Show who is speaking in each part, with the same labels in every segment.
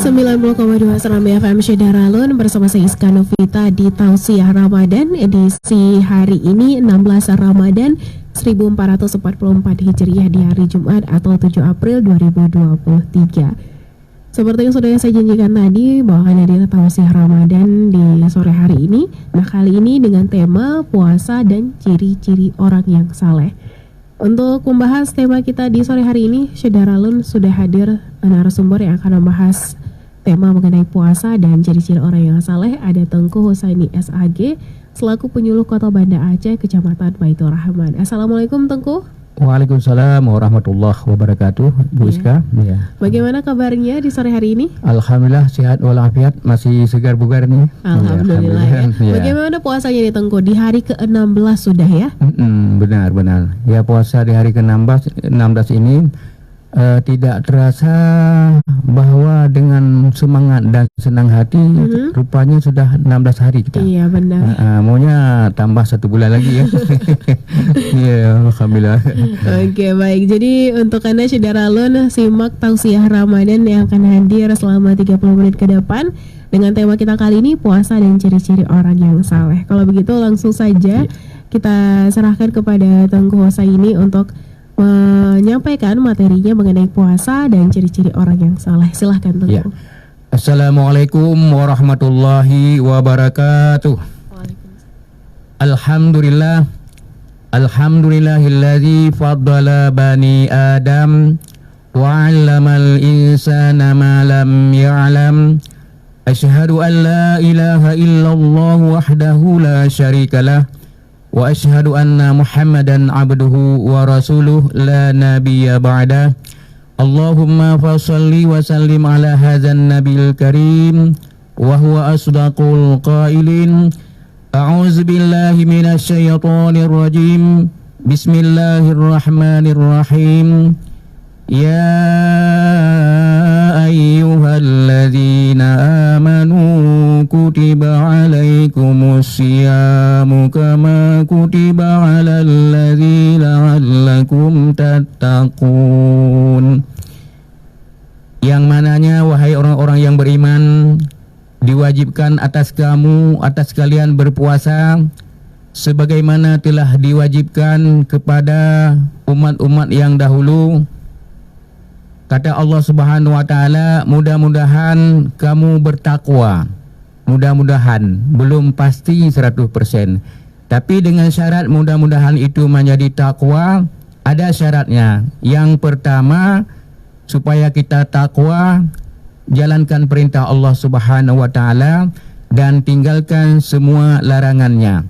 Speaker 1: 90,2 Serambi FM Syedaralun bersama saya Iska Novita di Tausiah Ramadan edisi hari ini 16 Ramadan 1444 Hijriah di hari Jumat atau 7 April 2023. Seperti yang sudah saya janjikan tadi bahwa akan hadir Tausiah Ramadan di sore hari ini. Nah, kali ini dengan tema puasa dan ciri-ciri orang yang saleh. Untuk membahas tema kita di sore hari ini, Syedaralun sudah hadir narasumber yang akan membahas tema mengenai puasa dan ciri-ciri orang yang saleh. Ada Tengku Husaini SAG selaku penyuluh Kota Banda Aceh, Kecamatan Baitur Rahman. Assalamualaikum Tengku.
Speaker 2: Waalaikumsalam warahmatullahi wabarakatuh, Bu Iska. Ya.
Speaker 1: Bagaimana kabarnya di sore hari ini?
Speaker 2: Alhamdulillah sehat walafiat, masih segar bugar nih.
Speaker 1: Alhamdulillah ya. Bagaimana puasanya di Tengku di hari ke-16 sudah ya?
Speaker 2: Benar. Ya, puasa di hari ke-16 ini tidak terasa bahwa dengan semangat dan senang hati rupanya sudah 16 hari kita.
Speaker 1: Iya benar.
Speaker 2: Maunya tambah 1 bulan lagi ya. Iya, alhamdulillah.
Speaker 1: Oke, baik. Jadi untuk Anda Syedaralun simak Tausiah Ramadan yang akan hadir selama 30 menit ke depan dengan tema kita kali ini puasa dan ciri-ciri orang yang saleh. Kalau begitu langsung saja kita serahkan kepada Tengku Husaini untuk menyampaikan materinya mengenai puasa dan ciri-ciri orang yang saleh. Silahkan Tengku.
Speaker 2: Ya. Assalamualaikum warahmatullahi wabarakatuh. Alhamdulillah. Alhamdulillahilladzi faddala bani Adam wa 'allamal insana ma lam ya'lam. Asyhadu an la ilaha illallah wahdahu la syarikalah. Wa ashhadu anna Muhammadan abduhu wa rasuluh la nabiyya ba'dah. Allahumma fasalli wa sallim ala hadzal nabil karim wa huwa asdaqul qailin. A'udzu billahi minasy syaithanir rajim. Bismillahirrahmanirrahim. Ya ayyuhalladzina amanu kutiba alaikumus syiyamu kama kutiba alal ladzina la'allakum tattaqun. Yang mananya wahai orang-orang yang beriman, diwajibkan atas kalian berpuasa sebagaimana telah diwajibkan kepada umat-umat yang dahulu. Kata Allah Subhanahu wa taala, mudah-mudahan kamu bertakwa. Mudah-mudahan, belum pasti 100%. Tapi dengan syarat mudah-mudahan itu menjadi takwa, ada syaratnya. Yang pertama, supaya kita takwa, jalankan perintah Allah Subhanahu wa taala dan tinggalkan semua larangannya.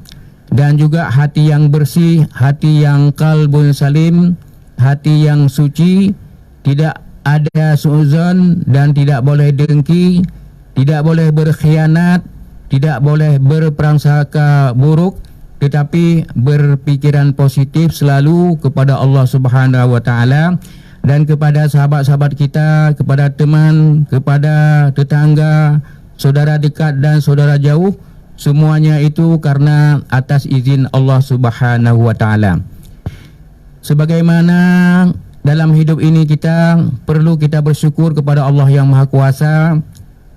Speaker 2: Dan juga hati yang bersih, hati yang qalbun salim, hati yang suci, tidak ada suuzon dan tidak boleh dengki, tidak boleh berkhianat, tidak boleh berprasangka buruk, tetapi berpikiran positif selalu kepada Allah Subhanahu wa taala dan kepada sahabat-sahabat kita, kepada teman, kepada tetangga, saudara dekat dan saudara jauh, semuanya itu karena atas izin Allah Subhanahu wa taala. Sebagaimana dalam hidup ini kita perlu kita bersyukur kepada Allah yang Maha Kuasa.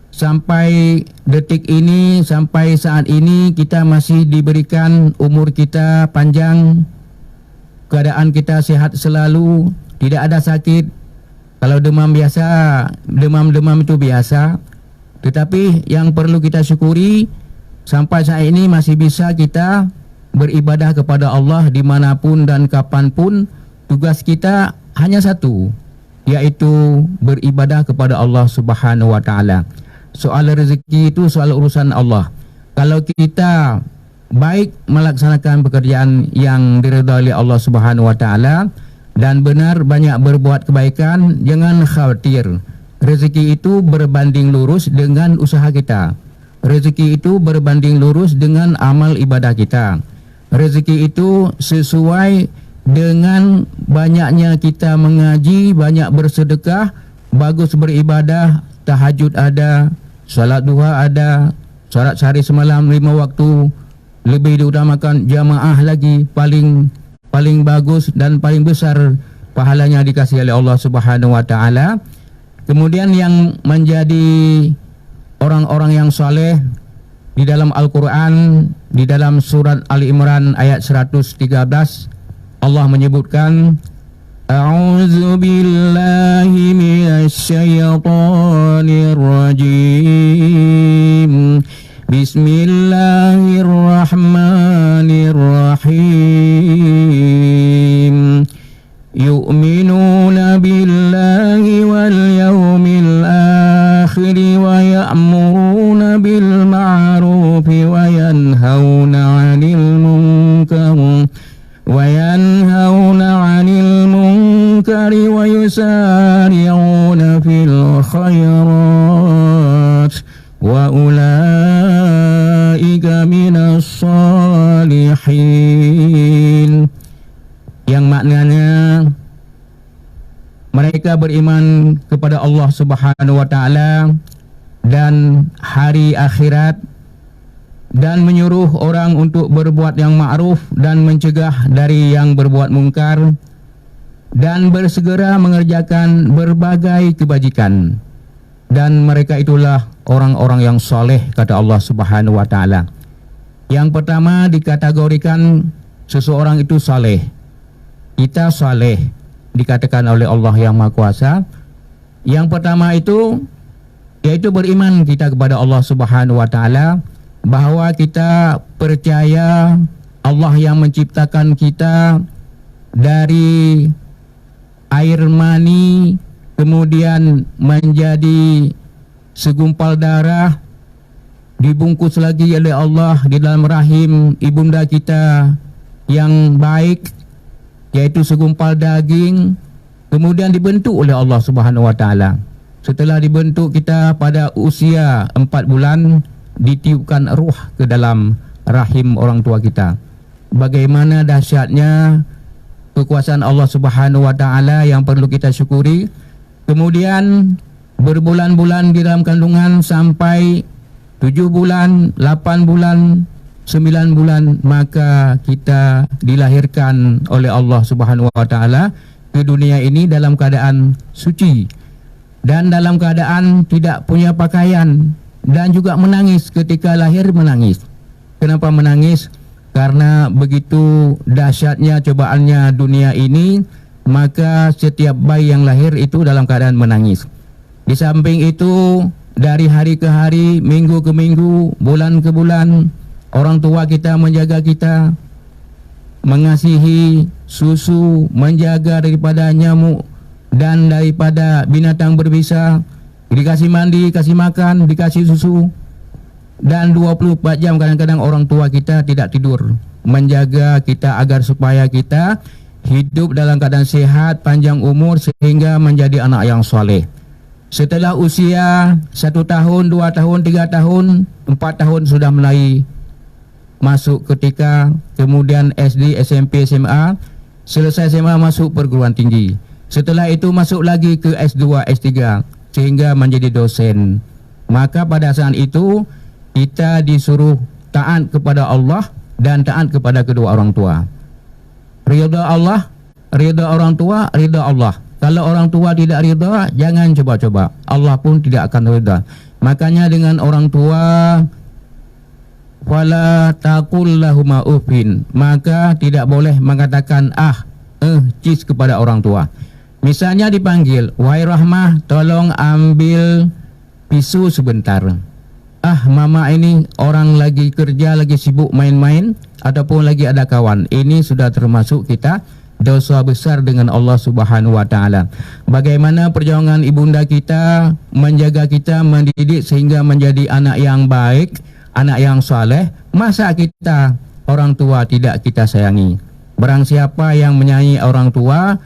Speaker 2: Sampai detik ini, sampai saat ini kita masih diberikan umur kita panjang, keadaan kita sehat selalu, tidak ada sakit. Kalau demam biasa, demam itu biasa. Tetapi yang perlu kita syukuri, sampai saat ini masih bisa kita beribadah kepada Allah dimanapun dan kapanpun. Tugas kita hanya satu, yaitu beribadah kepada Allah Subhanahu wa taala. Soal rezeki itu soal urusan Allah. Kalau kita baik melaksanakan pekerjaan yang diridhai oleh Allah Subhanahu wa taala dan benar banyak berbuat kebaikan, jangan khawatir. Rezeki itu berbanding lurus dengan usaha kita. Rezeki itu berbanding lurus dengan amal ibadah kita. Rezeki itu sesuai dengan banyaknya kita mengaji, banyak bersedekah, bagus beribadah, tahajud ada, salat duha ada, salat sehari semalam 5 waktu, lebih diutamakan jamaah lagi, paling bagus dan paling besar pahalanya dikasih oleh Allah Subhanahu wa taala. Kemudian yang menjadi orang-orang yang saleh di dalam Al-Quran, di dalam surat Ali Imran ayat 113, Allah menyebutkan, A'udzu billahi minasy syaithanir rajim. Bismillahirrahmanirrahim. Yu'minuna billahi wal yawmil akhir wa ya'muruna bil ma'ruf wa yanhauna 'anil munkar wa yusari'una fil khairat wa ulaika minas salihin. Yang maknanya mereka beriman kepada Allah Subhanahu wa taala dan hari akhirat, dan menyuruh orang untuk berbuat yang ma'ruf dan mencegah dari yang berbuat mungkar, dan bersegera mengerjakan berbagai kebajikan. Dan mereka itulah orang-orang yang soleh, kata Allah Subhanahu wa taala. Yang pertama dikategorikan seseorang itu soleh. Kita soleh dikatakan oleh Allah yang Maha Kuasa. Yang pertama itu yaitu beriman kita kepada Allah Subhanahu wa taala, bahwa kita percaya Allah yang menciptakan kita dari air mani, kemudian menjadi segumpal darah, dibungkus lagi oleh Allah di dalam rahim ibunda kita yang baik, yaitu segumpal daging, kemudian dibentuk oleh Allah Subhanahu wa taala. Setelah dibentuk kita pada usia 4 bulan, ditiupkan ruh ke dalam rahim orang tua kita. Bagaimana dahsyatnya kekuasaan Allah Subhanahu wa taala yang perlu kita syukuri. Kemudian berbulan-bulan di dalam kandungan sampai 7 bulan, 8 bulan, 9 bulan, maka kita dilahirkan oleh Allah Subhanahu wa taala ke dunia ini dalam keadaan suci dan dalam keadaan tidak punya pakaian, dan juga menangis ketika lahir, menangis. Kenapa menangis? Karena begitu dahsyatnya cobaannya dunia ini, maka setiap bayi yang lahir itu dalam keadaan menangis. Di samping itu, dari hari ke hari, minggu ke minggu, bulan ke bulan, orang tua kita menjaga kita, mengasihi, susu, menjaga daripada nyamuk dan daripada binatang berbisa, dikasih mandi, kasih makan, dikasih susu. Dan 24 jam kadang-kadang orang tua kita tidak tidur, menjaga kita agar supaya kita hidup dalam keadaan sehat, panjang umur, sehingga menjadi anak yang soleh. Setelah usia 1 tahun, 2 tahun, 3 tahun, 4 tahun sudah mulai masuk ketika, kemudian SD, SMP, SMA, selesai SMA masuk perguruan tinggi. Setelah itu masuk lagi ke S2, S3, sehingga menjadi dosen. Maka pada saat itu kita disuruh taat kepada Allah dan taat kepada kedua orang tua. Ridha Allah, ridha orang tua, ridha Allah. Kalau orang tua tidak ridha, jangan coba-coba, Allah pun tidak akan ridha. Makanya dengan orang tua, wala taqul lahuma uffin, maka tidak boleh mengatakan cis kepada orang tua. Misalnya dipanggil, wahai Rahmah, tolong ambil pisau sebentar. Mama ini orang lagi kerja, lagi sibuk main-main, ataupun lagi ada kawan. Ini sudah termasuk kita dosa besar dengan Allah Subhanahu wa taala. Bagaimana perjuangan ibunda kita menjaga kita, mendidik sehingga menjadi anak yang baik, anak yang saleh. Masa kita orang tua tidak kita sayangi? Barang siapa yang menyayangi orang tua,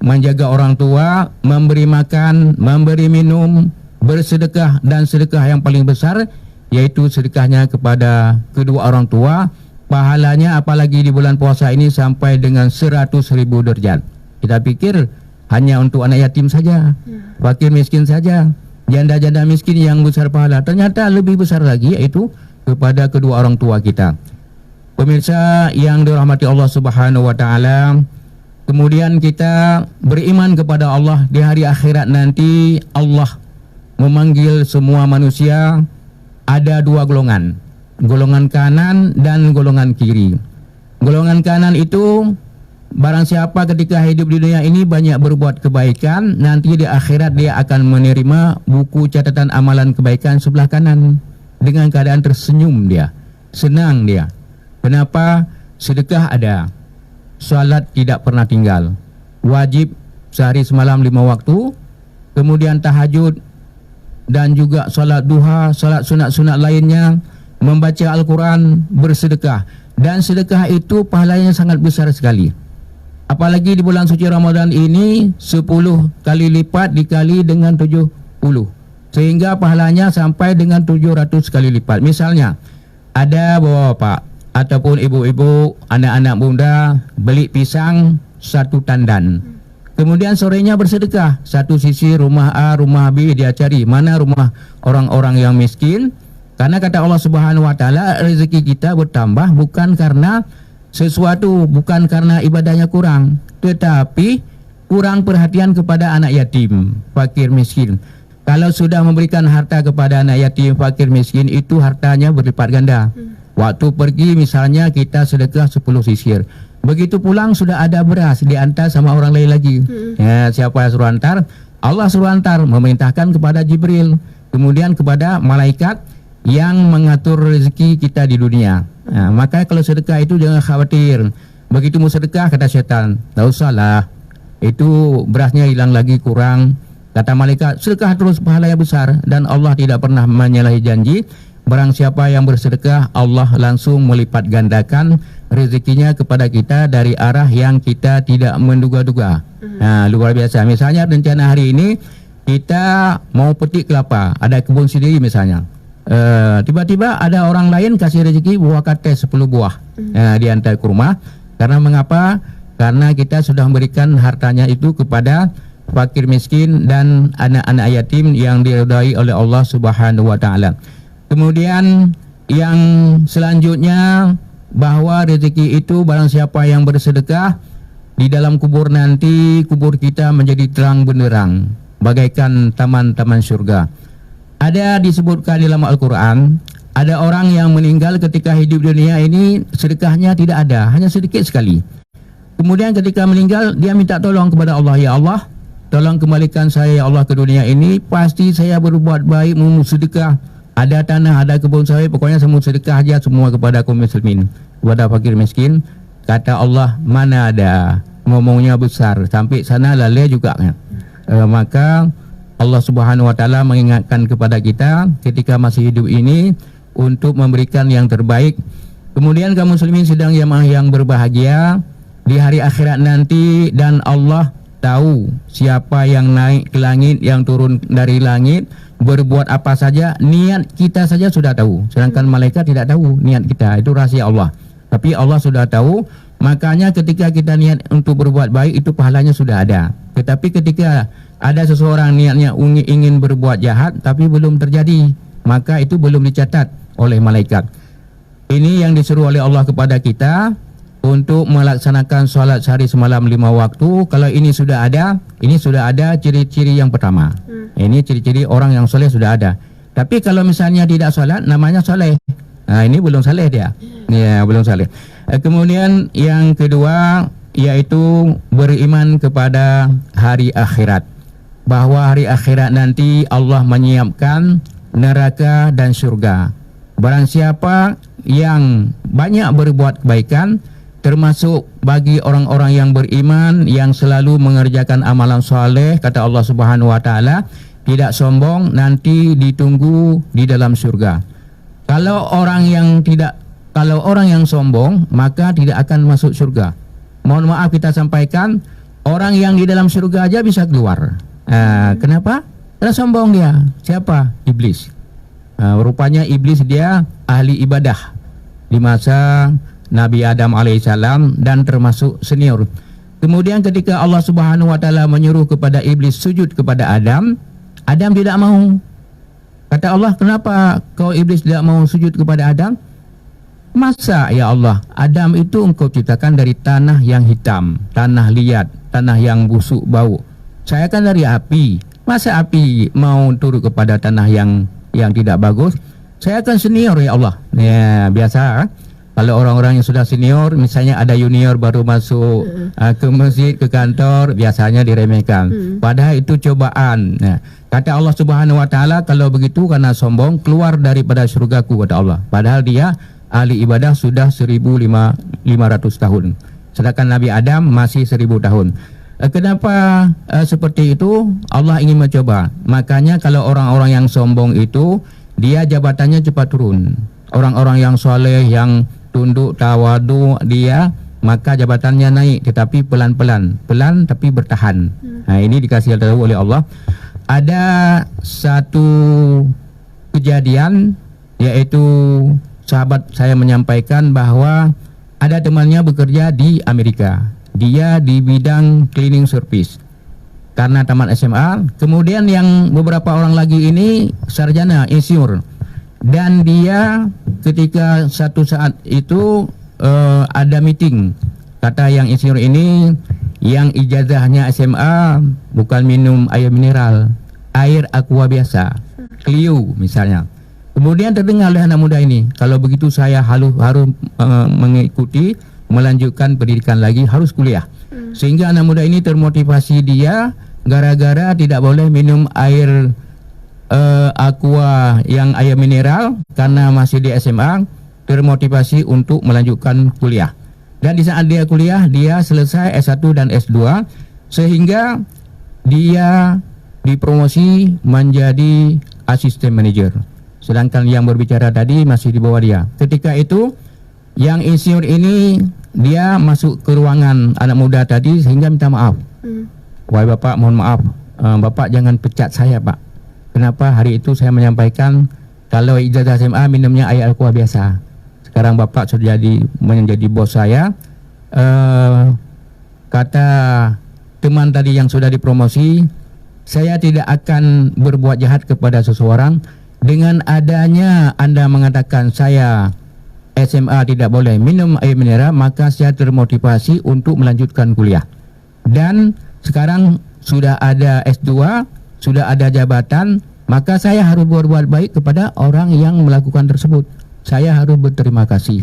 Speaker 2: menjaga orang tua, memberi makan, memberi minum, bersedekah, dan sedekah yang paling besar yaitu sedekahnya kepada kedua orang tua, pahalanya apalagi di bulan puasa ini sampai dengan 100.000 derajat. Kita pikir hanya untuk anak yatim saja, fakir miskin saja, janda-janda miskin yang besar pahala. Ternyata lebih besar lagi, yaitu kepada kedua orang tua kita. Pemirsa yang dirahmati Allah Subhanahu wa taala, kemudian kita beriman kepada Allah, di hari akhirat nanti Allah memanggil semua manusia. Ada dua golongan, golongan kanan dan golongan kiri. Golongan kanan itu barang siapa ketika hidup di dunia ini banyak berbuat kebaikan, nanti di akhirat dia akan menerima buku catatan amalan kebaikan sebelah kanan dengan keadaan tersenyum dia, senang dia. Kenapa? Sedekah ada, salat tidak pernah tinggal, wajib sehari semalam 5 waktu, kemudian tahajud dan juga salat duha, salat sunat-sunat lainnya, membaca Al-Quran, bersedekah. Dan sedekah itu pahalanya sangat besar sekali. Apalagi di bulan suci Ramadan ini 10 kali lipat dikali dengan 70, sehingga pahalanya sampai dengan 700 kali lipat. Misalnya ada bapak-bapak ataupun ibu-ibu, anak-anak muda beli pisang 1 tandan, kemudian sorenya bersedekah. Satu sisi rumah A, rumah B dia cari mana rumah orang-orang yang miskin. Karena kata Allah Subhanahu wa taala, rezeki kita bertambah bukan karena sesuatu, bukan karena ibadahnya kurang, tetapi kurang perhatian kepada anak yatim, fakir miskin. Kalau sudah memberikan harta kepada anak yatim, fakir miskin, itu hartanya berlipat ganda. Waktu pergi misalnya kita sedekah 10 sisir, begitu pulang sudah ada beras diantar sama orang lain lagi. Ya, siapa yang suruh antar? Allah suruh antar, memerintahkan kepada Jibril, kemudian kepada malaikat yang mengatur rezeki kita di dunia. Nah, maka kalau sedekah itu jangan khawatir. Begitu mau sedekah kata syaitan, tak usahlah, itu berasnya hilang lagi, kurang. Kata malaikat, sedekah terus, pahala yang besar. Dan Allah tidak pernah menyalahi janji. Barang siapa yang bersedekah, Allah langsung melipat gandakan rezekinya kepada kita dari arah yang kita tidak menduga-duga. Nah, luar biasa. Misalnya rencana hari ini kita mau petik kelapa, ada kebun sendiri misalnya. Tiba-tiba ada orang lain kasih rezeki buah kates 10 buah, diantar ke rumah. Karena mengapa? Karena kita sudah memberikan hartanya itu kepada fakir miskin dan anak-anak yatim yang diridai oleh Allah Subhanahu wa taala. Kemudian yang selanjutnya, bahwa rezeki itu barang siapa yang bersedekah, di dalam kubur nanti kubur kita menjadi terang benderang bagaikan taman-taman surga. Ada disebutkan di dalam Al-Quran, ada orang yang meninggal ketika hidup di dunia ini sedekahnya tidak ada, hanya sedikit sekali. Kemudian ketika meninggal dia minta tolong kepada Allah, ya Allah, tolong kembalikan saya ya Allah ke dunia ini, pasti saya berbuat baik, mau sedekah, ada tanah, ada kebun sawit, pokoknya semua sedekah aja semua kepada kaum muslimin, kepada fakir miskin. Kata Allah, mana ada, ngomongnya besar, sampai sana lalai juga kan. Maka Allah Subhanahu wa taala mengingatkan kepada kita ketika masih hidup ini untuk memberikan yang terbaik. Kemudian kaum muslimin sedang yang berbahagia di hari akhirat nanti, dan Allah tahu siapa yang naik ke langit, yang turun dari langit, berbuat apa saja, niat kita saja sudah tahu. Sedangkan malaikat tidak tahu niat kita, itu rahasia Allah. Tapi Allah sudah tahu, makanya ketika kita niat untuk berbuat baik itu pahalanya sudah ada. Tetapi ketika ada seseorang niatnya ingin berbuat jahat tapi belum terjadi, maka itu belum dicatat oleh malaikat. Ini yang disuruh oleh Allah kepada kita untuk melaksanakan solat sehari semalam 5 waktu. Kalau ini sudah ada ciri-ciri yang pertama. Ini ciri-ciri orang yang soleh sudah ada. Tapi kalau misalnya tidak solat, namanya soleh. Nah, ini belum soleh dia. Ya, belum soleh. Kemudian yang kedua yaitu beriman kepada hari akhirat. Bahwa hari akhirat nanti Allah menyiapkan neraka dan surga. Barang siapa yang banyak berbuat kebaikan, termasuk bagi orang-orang yang beriman, yang selalu mengerjakan amalan soleh, kata Allah Subhanahu wa taala, tidak sombong, nanti ditunggu di dalam surga. Kalau orang yang sombong, maka tidak akan masuk surga. Mohon maaf kita sampaikan, orang yang di dalam surga aja bisa keluar. Kenapa? Karena sombong dia. Siapa? Iblis. Rupanya iblis dia ahli ibadah di masa Nabi Adam alaihissalam dan termasuk senior. Kemudian ketika Allah Subhanahu wa taala menyuruh kepada iblis sujud kepada Adam, Adam tidak mau. Kata Allah, kenapa kau iblis tidak mau sujud kepada Adam? Masa ya Allah, Adam itu engkau ciptakan dari tanah yang hitam, tanah liat, tanah yang busuk bau. Saya kan dari api. Masa api mau turut kepada tanah yang tidak bagus? Saya kan senior ya Allah. Ya, biasa kalau orang-orang yang sudah senior, misalnya ada junior baru masuk ke masjid, ke kantor, biasanya diremehkan. Padahal itu cobaan. Nah, kata Allah Subhanahu wa taala, kalau begitu karena sombong, keluar daripada surgaku, kata Allah. Padahal dia ahli ibadah sudah 1.500 tahun. Sedangkan Nabi Adam masih 1.000 tahun. Kenapa seperti itu? Allah ingin mencoba. Makanya kalau orang-orang yang sombong itu, dia jabatannya cepat turun. Orang-orang yang soleh, yang tunduk, tawadu, dia maka jabatannya naik, tetapi pelan-pelan. Pelan tapi bertahan. Nah, ini dikasih tahu oleh Allah. Ada satu kejadian, yaitu sahabat saya menyampaikan bahwa ada temannya bekerja di Amerika. Dia di bidang cleaning service karena tamat SMA. Kemudian yang beberapa orang lagi ini sarjana insinyur. Dan dia ketika satu saat itu ada meeting. Kata yang insinyur ini, yang ijazahnya SMA bukan minum air mineral, air aqua biasa, Clio misalnya. Kemudian terdengar oleh anak muda ini, kalau begitu saya harus mengikuti, melanjutkan pendidikan lagi, harus kuliah. Sehingga anak muda ini termotivasi, dia gara-gara tidak boleh minum air aqua yang air mineral karena masih di SMA, termotivasi untuk melanjutkan kuliah. Dan di saat dia kuliah, dia selesai S1 dan S2, sehingga dia dipromosi menjadi asisten manajer. Sedangkan yang berbicara tadi masih di bawah dia. Ketika itu yang insinyur ini, dia masuk ke ruangan anak muda tadi sehingga minta maaf. Wahai Bapak, mohon maaf, Bapak jangan pecat saya Pak. Kenapa hari itu saya menyampaikan kalau ijazah SMA minumnya air aqua biasa. Sekarang Bapak sudah menjadi bos saya. Kata teman tadi yang sudah dipromosi, saya tidak akan berbuat jahat kepada seseorang. Dengan adanya Anda mengatakan saya SMA tidak boleh minum air mineral, maka saya termotivasi untuk melanjutkan kuliah. Dan sekarang sudah ada S2, sudah ada jabatan, maka saya harus berbuat baik kepada orang yang melakukan tersebut. Saya harus berterima kasih.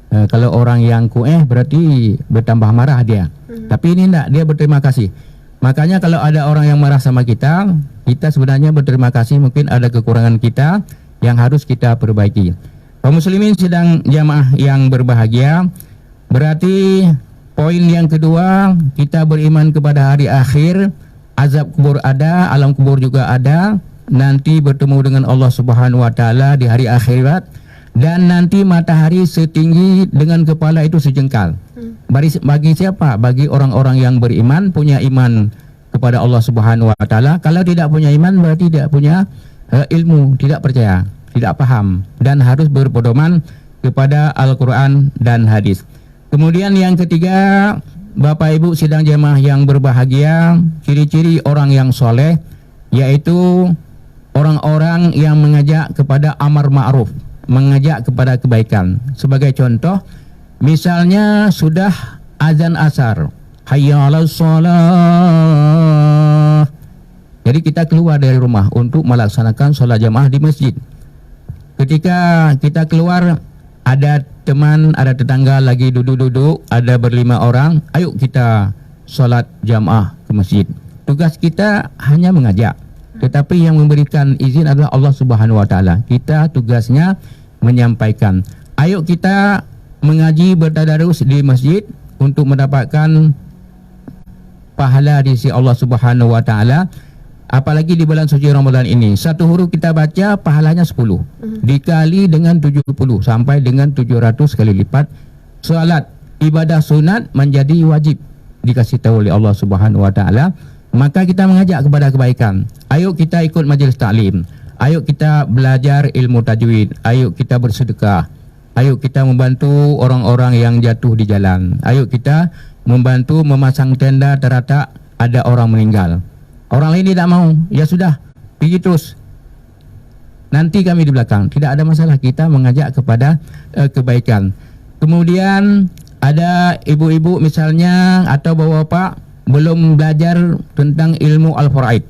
Speaker 2: Kalau orang yang berarti bertambah marah dia. Tapi ini enggak, dia berterima kasih. Makanya kalau ada orang yang marah sama kita, kita sebenarnya berterima kasih, mungkin ada kekurangan kita yang harus kita perbaiki. Kaum muslimin sedang jamaah yang berbahagia, berarti poin yang kedua, kita beriman kepada hari akhir, azab kubur ada, alam kubur juga ada, nanti bertemu dengan Allah Subhanahu wa taala di hari akhirat, dan nanti matahari setinggi dengan kepala itu sejengkal. Bagi siapa? Bagi orang-orang yang beriman, punya iman kepada Allah Subhanahu wa taala. Kalau tidak punya iman berarti tidak punya ilmu, tidak percaya, tidak paham, dan harus berpedoman kepada Al-Qur'an dan hadis. Kemudian yang ketiga, Bapak Ibu sidang jamaah yang berbahagia, ciri-ciri orang yang soleh yaitu orang-orang yang mengajak kepada amar ma'ruf, mengajak kepada kebaikan. Sebagai contoh, misalnya sudah azan asar, hayya 'alas shalah. Jadi kita keluar dari rumah untuk melaksanakan sholat jamaah di masjid. Ketika kita keluar, ada teman, ada tetangga lagi duduk-duduk, ada berlima orang, ayo kita sholat jamaah ke masjid. Tugas kita hanya mengajak, tetapi yang memberikan izin adalah Allah Subhanahu wa taala. Kita tugasnya menyampaikan. Ayo kita mengaji, bertadarus di masjid untuk mendapatkan pahala di sisi Allah Subhanahu wa taala. Apalagi di bulan suci Ramadan ini, satu huruf kita baca pahalanya 10 dikali dengan 70 sampai dengan 700 kali lipat. Salat ibadah sunat menjadi wajib, dikasih tahu oleh Allah Subhanahu wa taala. Maka kita mengajak kepada kebaikan. Ayo kita ikut majelis taklim, ayo kita belajar ilmu tajwid, ayo kita bersedekah, ayo kita membantu orang-orang yang jatuh di jalan, ayo kita membantu memasang tenda terletak ada orang meninggal. Orang lain tidak mau, ya sudah, pergi terus. nanti kami di belakang. Tidak ada masalah, kita mengajak kepada kebaikan. Kemudian ada ibu-ibu misalnya atau bapak-bapak belum belajar tentang ilmu Al-Faraid.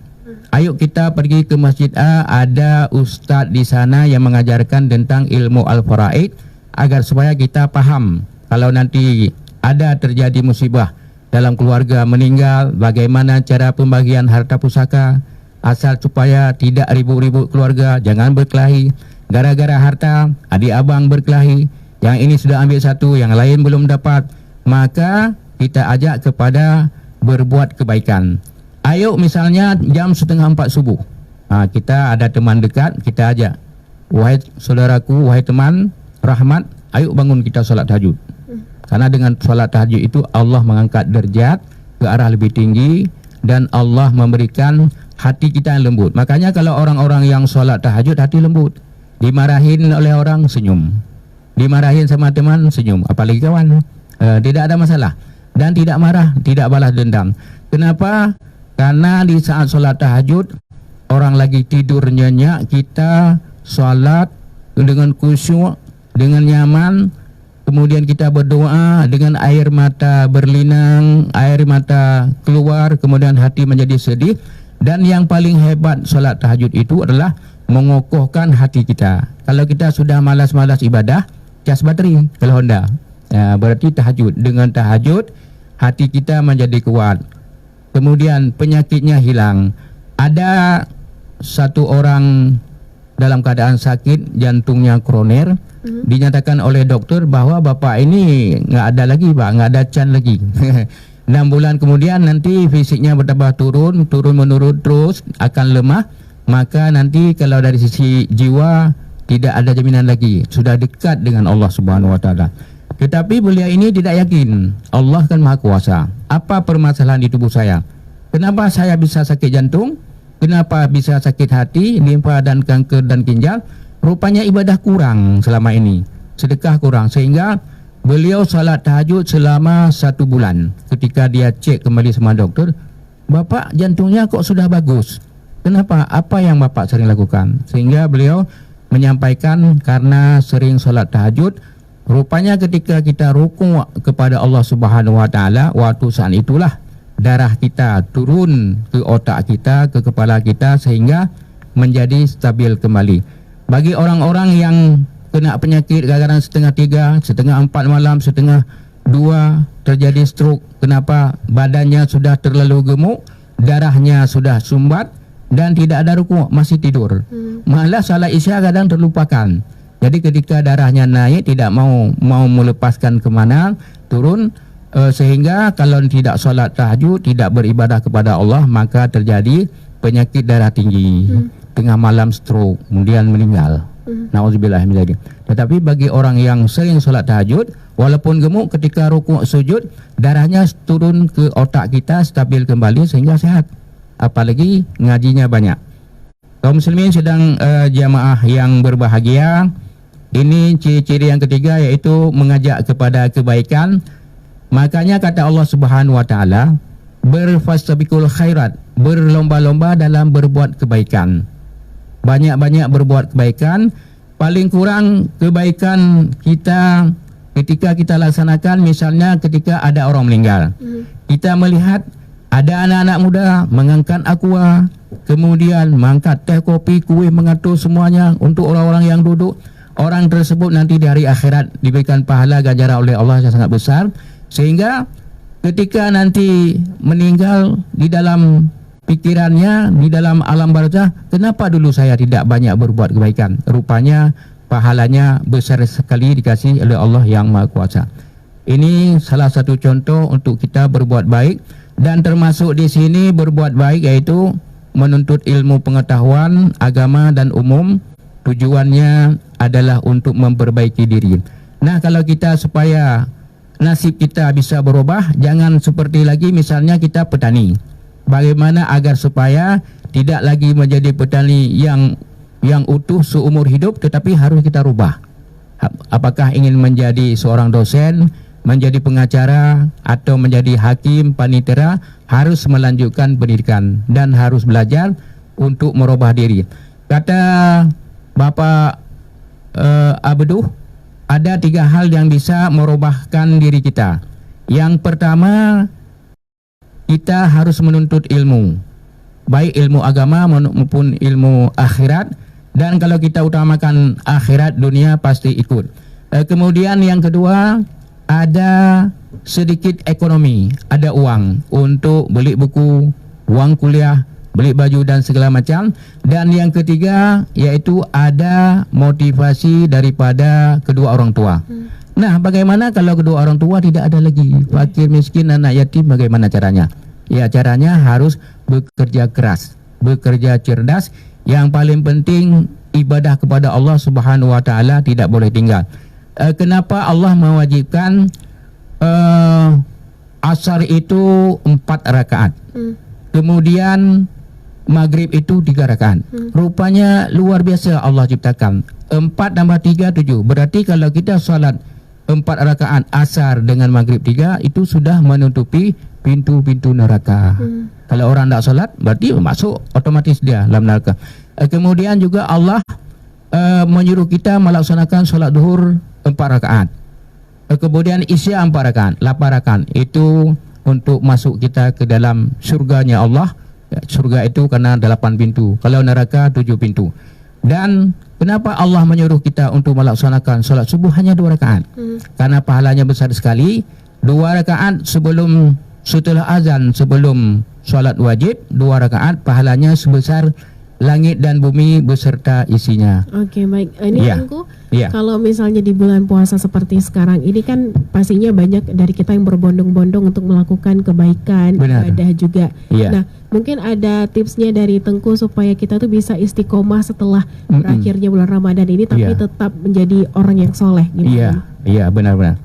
Speaker 2: Ayo kita pergi ke Masjid A, ada ustaz di sana yang mengajarkan tentang ilmu Al-Faraid agar supaya kita paham kalau nanti ada terjadi musibah dalam keluarga meninggal, bagaimana cara pembagian harta pusaka, asal supaya tidak ribut-ribut keluarga, jangan berkelahi. Gara-gara harta, adik abang berkelahi, yang ini sudah ambil satu, yang lain belum dapat. Maka kita ajak kepada berbuat kebaikan. Ayo misalnya jam 3:30 subuh, kita ada teman dekat, kita ajak, wahai saudaraku, wahai teman rahmat, ayo bangun kita solat tahajud. Karena dengan solat tahajud itu Allah mengangkat derajat ke arah lebih tinggi dan Allah memberikan hati kita yang lembut. Makanya kalau orang-orang yang solat tahajud hati lembut, dimarahin oleh orang senyum, dimarahin sama teman senyum, apalagi kawan, tidak ada masalah dan tidak marah, tidak balas dendam. Kenapa? Karena di saat solat tahajud orang lagi tidur nyenyak, kita solat dengan khusyuk, dengan nyaman. Kemudian kita berdoa dengan air mata berlinang, air mata keluar, kemudian hati menjadi sedih. Dan yang paling hebat solat tahajud itu adalah mengokohkan hati kita. Kalau kita sudah malas-malas ibadah, cas bateri kalau Honda, berarti tahajud. Dengan tahajud hati kita menjadi kuat, kemudian penyakitnya hilang. Ada satu orang dalam keadaan sakit, jantungnya kroner, dinyatakan oleh dokter bahwa bapak ini nggak ada lagi pak, nggak ada can lagi. 6 bulan kemudian nanti fisiknya bertambah turun menurun terus, akan lemah. Maka nanti kalau dari sisi jiwa tidak ada jaminan lagi, sudah dekat dengan Allah Subhanahu Wa Taala. Tetapi beliau ini tidak yakin Allah kan Maha Kuasa. Apa permasalahan di tubuh saya? Kenapa saya bisa sakit jantung? Kenapa bisa sakit hati, limfa dan kanker dan ginjal? Rupanya ibadah kurang selama ini, sedekah kurang, sehingga beliau salat tahajud selama 1 bulan. Ketika dia cek kembali sama dokter, bapak jantungnya kok sudah bagus. Kenapa? Apa yang bapak sering lakukan? Sehingga beliau menyampaikan karena sering salat tahajud. Rupanya ketika kita rukuk kepada Allah Subhanahu Wa Taala, waktu saat itulah darah kita turun ke otak kita, ke kepala kita, sehingga menjadi stabil kembali. Bagi orang-orang yang kena penyakit gara-gara 2:30, 3:30 malam, 1:30 terjadi stroke. Kenapa? Badannya sudah terlalu gemuk, darahnya sudah sumbat dan tidak ada rukuk, masih tidur. Malah salat isya kadang terlupakan. Jadi ketika darahnya naik, tidak mau melepaskan kemana, turun, sehingga kalau tidak solat tahajud, tidak beribadah kepada Allah, maka terjadi penyakit darah tinggi, tengah malam stroke, kemudian meninggal. Nauzubillah min dzalik. Tetapi bagi orang yang sering solat tahajud, walaupun gemuk, ketika rukuk sujud, darahnya turun ke otak kita, stabil kembali sehingga sehat. Apalagi ngajinya banyak. Kaum muslimin sedang jamaah yang berbahagia. Ini ciri-ciri yang ketiga, yaitu mengajak kepada kebaikan. Makanya kata Allah Subhanahu Wa Taala, berfastabiqul khairat, berlomba-lomba dalam berbuat kebaikan. Banyak-banyak berbuat kebaikan. Paling kurang kebaikan kita ketika kita laksanakan, misalnya ketika ada orang meninggal, kita melihat ada anak-anak muda mengangkat aqua, kemudian mengangkat teh, kopi, kue, mengatur semuanya untuk orang-orang yang duduk. Orang tersebut nanti di hari akhirat diberikan pahala ganjaran oleh Allah yang sangat besar. Sehingga ketika nanti meninggal, di dalam pikirannya, di dalam alam barzah, kenapa dulu saya tidak banyak berbuat kebaikan? Rupanya pahalanya besar sekali dikasih oleh Allah yang Maha Kuasa. Ini salah satu contoh untuk kita berbuat baik, dan termasuk di sini berbuat baik yaitu menuntut ilmu pengetahuan agama dan umum. Tujuannya adalah untuk memperbaiki diri. Nah, kalau kita supaya nasib kita bisa berubah, jangan seperti lagi misalnya kita petani. Bagaimana agar supaya tidak lagi menjadi petani yang utuh seumur hidup, tetapi harus kita rubah. Apakah ingin menjadi seorang dosen, menjadi pengacara, atau menjadi hakim, panitera, harus melanjutkan pendidikan dan harus belajar untuk merubah diri. Kata Bapak Abduh, ada 3 hal yang bisa merubahkan diri kita. Yang pertama, kita harus menuntut ilmu, baik ilmu agama maupun ilmu akhirat. Dan kalau kita utamakan akhirat, dunia pasti ikut. Kemudian yang kedua, ada sedikit ekonomi, ada uang untuk beli buku, uang kuliah, beli baju dan segala macam. Dan yang ketiga, yaitu ada motivasi daripada kedua orang tua. Nah, bagaimana kalau kedua orang tua tidak ada lagi, fakir, miskin, anak yatim, bagaimana caranya? Ya, caranya harus bekerja keras, bekerja cerdas. Yang paling penting, ibadah kepada Allah Subhanahu wa taala tidak boleh tinggal. Kenapa Allah mewajibkan asar itu 4 rakaat, kemudian maghrib itu 3 rakaat? Rupanya luar biasa Allah ciptakan. 4 tambah 3 7. Berarti kalau kita salat 4 rakaat asar dengan maghrib 3, itu sudah menutupi pintu-pintu neraka. Kalau orang tak salat, berarti masuk otomatis dia dalam neraka. Kemudian juga Allah menyuruh kita melaksanakan solat duhur 4 rakaat. Kemudian isya 4 rakaat, 8 rakaat. Itu untuk masuk kita ke dalam surganya Allah. Surga itu karena 8 pintu. Kalau neraka 7 pintu. Dan kenapa Allah menyuruh kita untuk melaksanakan solat subuh hanya 2 rakaat? Karena pahalanya besar sekali. 2 rakaat setelah azan, sebelum solat wajib, 2 rakaat pahalanya sebesar langit dan bumi beserta isinya.
Speaker 1: Oke, baik. Ini
Speaker 2: Ya.
Speaker 1: Tengku,
Speaker 2: Ya.
Speaker 1: kalau misalnya di bulan puasa seperti sekarang ini kan pastinya banyak dari kita yang berbondong-bondong untuk melakukan kebaikan,
Speaker 2: Benar.
Speaker 1: ibadah juga.
Speaker 2: Ya.
Speaker 1: Nah, mungkin ada tipsnya dari Tengku supaya kita tuh bisa istiqomah setelah berakhirnya bulan Ramadan ini, tapi
Speaker 2: Ya.
Speaker 1: tetap menjadi orang yang soleh.
Speaker 2: Iya, iya, benar-benar.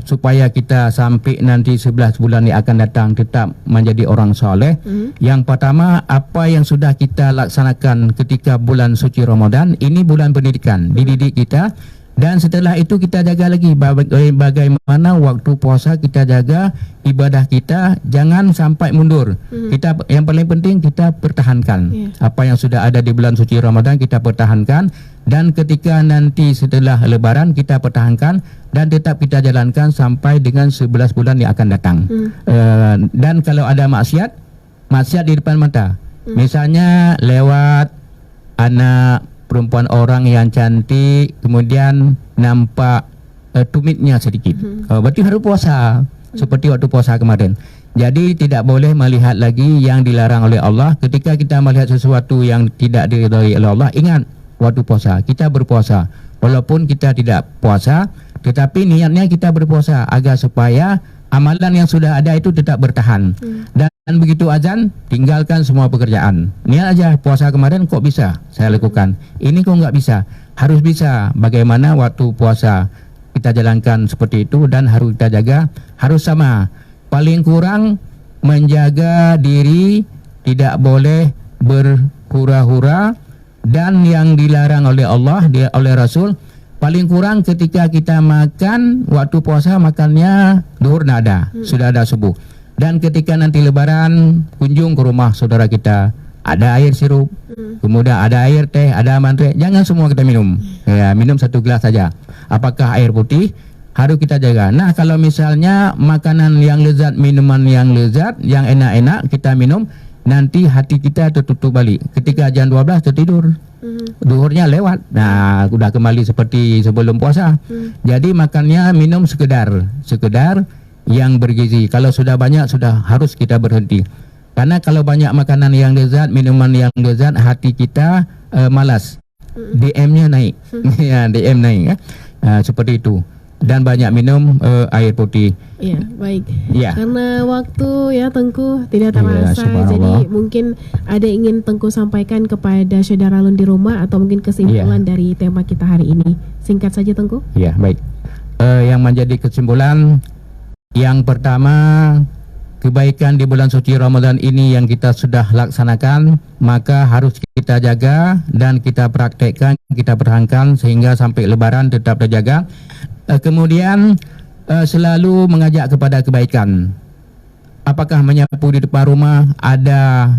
Speaker 2: Supaya kita sampai nanti 11 bulan yang akan datang tetap menjadi orang soleh. Yang pertama, apa yang sudah kita laksanakan ketika bulan suci Ramadan, ini bulan pendidikan, dididik kita. Dan setelah itu kita jaga lagi bagaimana waktu puasa kita jaga ibadah kita, jangan sampai mundur. Kita yang paling penting kita pertahankan apa yang sudah ada di bulan suci Ramadan, kita pertahankan. Dan ketika nanti setelah lebaran kita pertahankan dan tetap kita jalankan sampai dengan 11 bulan yang akan datang. Dan kalau ada maksiat di depan mata, misalnya lewat anak perempuan orang yang cantik, kemudian nampak tumitnya sedikit, berarti harus puasa seperti waktu puasa kemarin. Jadi tidak boleh melihat lagi yang dilarang oleh Allah. Ketika kita melihat sesuatu yang tidak diridhai oleh Allah, ingat waktu puasa kita berpuasa, walaupun kita tidak puasa, tetapi niatnya kita berpuasa agar supaya amalan yang sudah ada itu tetap bertahan. Dan begitu azan, tinggalkan semua pekerjaan. Niat aja, puasa kemarin kok bisa saya lakukan, ini kok nggak bisa. Harus bisa. Bagaimana waktu puasa kita jalankan seperti itu, dan harus kita jaga, harus sama. Paling kurang menjaga diri, tidak boleh berhura-hura. Dan yang dilarang oleh Allah, oleh Rasul, paling kurang ketika kita makan, waktu puasa makannya duhur tidak ada, sudah ada subuh. Dan ketika nanti lebaran, kunjung ke rumah saudara kita, ada air sirup, kemudian ada air teh, ada mantre, jangan semua kita minum. Ya, minum 1 gelas saja. Apakah air putih? Harus kita jaga. Nah, kalau misalnya makanan yang lezat, minuman yang lezat, yang enak-enak kita minum, nanti hati kita tertutup balik. Ketika jam 12 tertidur, duhurnya lewat. Nah, sudah kembali seperti sebelum puasa. Jadi makannya minum sekedar yang bergizi. Kalau sudah banyak, sudah harus kita berhenti. Karena kalau banyak makanan yang lezat, minuman yang lezat, hati kita malas. DM-nya naik. Ya, DM naik ya. Seperti itu. Dan banyak minum air putih.
Speaker 1: Iya, baik.
Speaker 2: Ya.
Speaker 1: Karena waktu ya Tengku tidak terasa, jadi mungkin ada ingin Tengku sampaikan kepada saudara Lun di rumah, atau mungkin kesimpulan dari tema kita hari ini. Singkat saja Tengku.
Speaker 2: Ya, baik. Yang menjadi kesimpulan, yang pertama, kebaikan di bulan suci Ramadan ini yang kita sudah laksanakan, maka harus kita jaga dan kita praktekkan, kita pertahankan sehingga sampai lebaran tetap terjaga. Kemudian selalu mengajak kepada kebaikan. Apakah menyapu di depan rumah, ada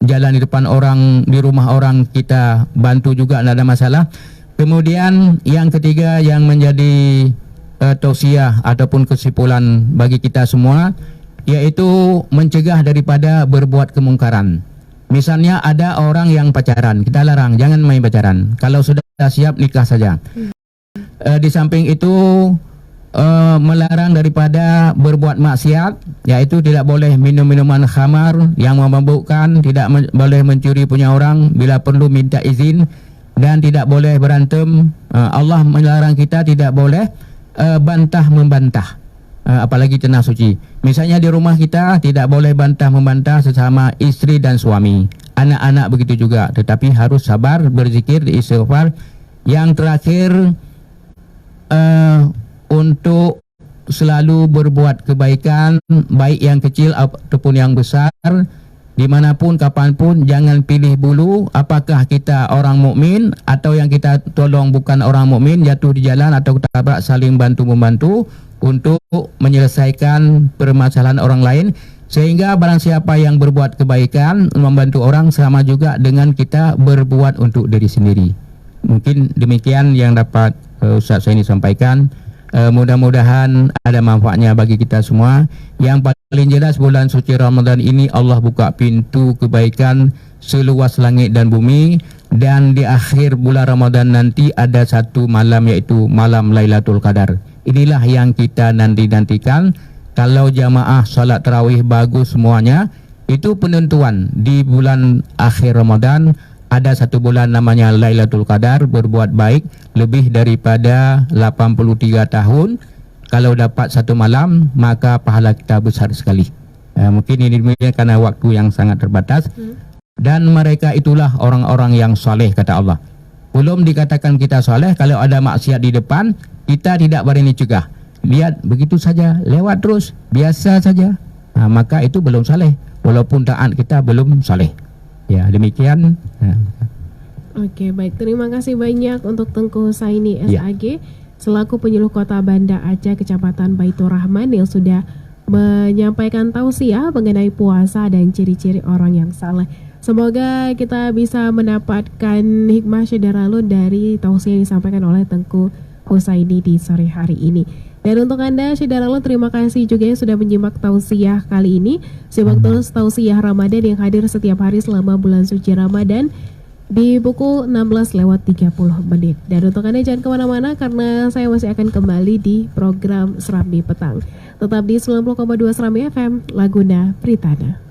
Speaker 2: jalan di depan orang, di rumah orang kita bantu juga, tidak ada masalah. Kemudian yang ketiga yang menjadi tausiah ataupun kesimpulan bagi kita semua, yaitu mencegah daripada berbuat kemungkaran. Misalnya ada orang yang pacaran, kita larang jangan main pacaran. Kalau sudah siap nikah saja. Di samping itu melarang daripada berbuat maksiat, yaitu tidak boleh minum minuman khamar yang memabukkan, tidak boleh mencuri punya orang, bila perlu minta izin, dan tidak boleh berantem. Allah melarang kita tidak boleh bantah membantah, apalagi tanah suci. Misalnya di rumah kita tidak boleh bantah membantah sesama istri dan suami, anak-anak begitu juga, tetapi harus sabar, berzikir, istighfar. Yang terakhir, untuk selalu berbuat kebaikan, baik yang kecil ataupun yang besar, dimanapun kapanpun. Jangan pilih bulu, apakah kita orang mukmin atau yang kita tolong bukan orang mukmin, jatuh di jalan atau ketabrak, saling bantu membantu untuk menyelesaikan permasalahan orang lain. Sehingga barang siapa yang berbuat kebaikan, membantu orang, sama juga dengan kita berbuat untuk diri sendiri. Mungkin demikian yang dapat Ustaz saya ini sampaikan. Mudah-mudahan ada manfaatnya bagi kita semua. Yang paling jelas, bulan suci Ramadan ini Allah buka pintu kebaikan seluas langit dan bumi. Dan di akhir bulan Ramadan nanti ada satu malam, yaitu malam Lailatul Qadar. Inilah yang kita nanti-nantikan. Kalau jamaah salat tarawih bagus semuanya, itu penentuan di bulan akhir Ramadan. Ada satu bulan namanya Lailatul Qadar, berbuat baik lebih daripada 83 tahun. Kalau dapat satu malam, maka pahala kita besar sekali. Mungkin ini demikian karena waktu yang sangat terbatas. Dan mereka itulah orang-orang yang soleh, kata Allah. Belum dikatakan kita soleh, kalau ada maksiat di depan, kita tidak berani cegah. Lihat begitu saja, lewat terus, biasa saja. Maka itu belum soleh, walaupun taat kita belum soleh. Ya, demikian.
Speaker 1: Oke, baik. Terima kasih banyak untuk Tengku Husaini SAG selaku penyuluh Kota Banda Aceh Kecamatan Baitur Rahman yang sudah menyampaikan tausiah mengenai puasa dan ciri-ciri orang yang saleh. Semoga kita bisa mendapatkan hikmah syederalun dari tausiah yang disampaikan oleh Tengku Husaini di sore hari ini. Dan untuk Anda syederalun, terima kasih juga yang sudah menyimak tausiah kali ini. Simak terus tausiah Ramadan yang hadir setiap hari selama bulan suci Ramadan di pukul 16:30. Dan untuk Anda jangan kemana-mana, karena saya masih akan kembali di program Serambi Petang. Tetap di 90,2 Serambi FM, Laguna Pritana.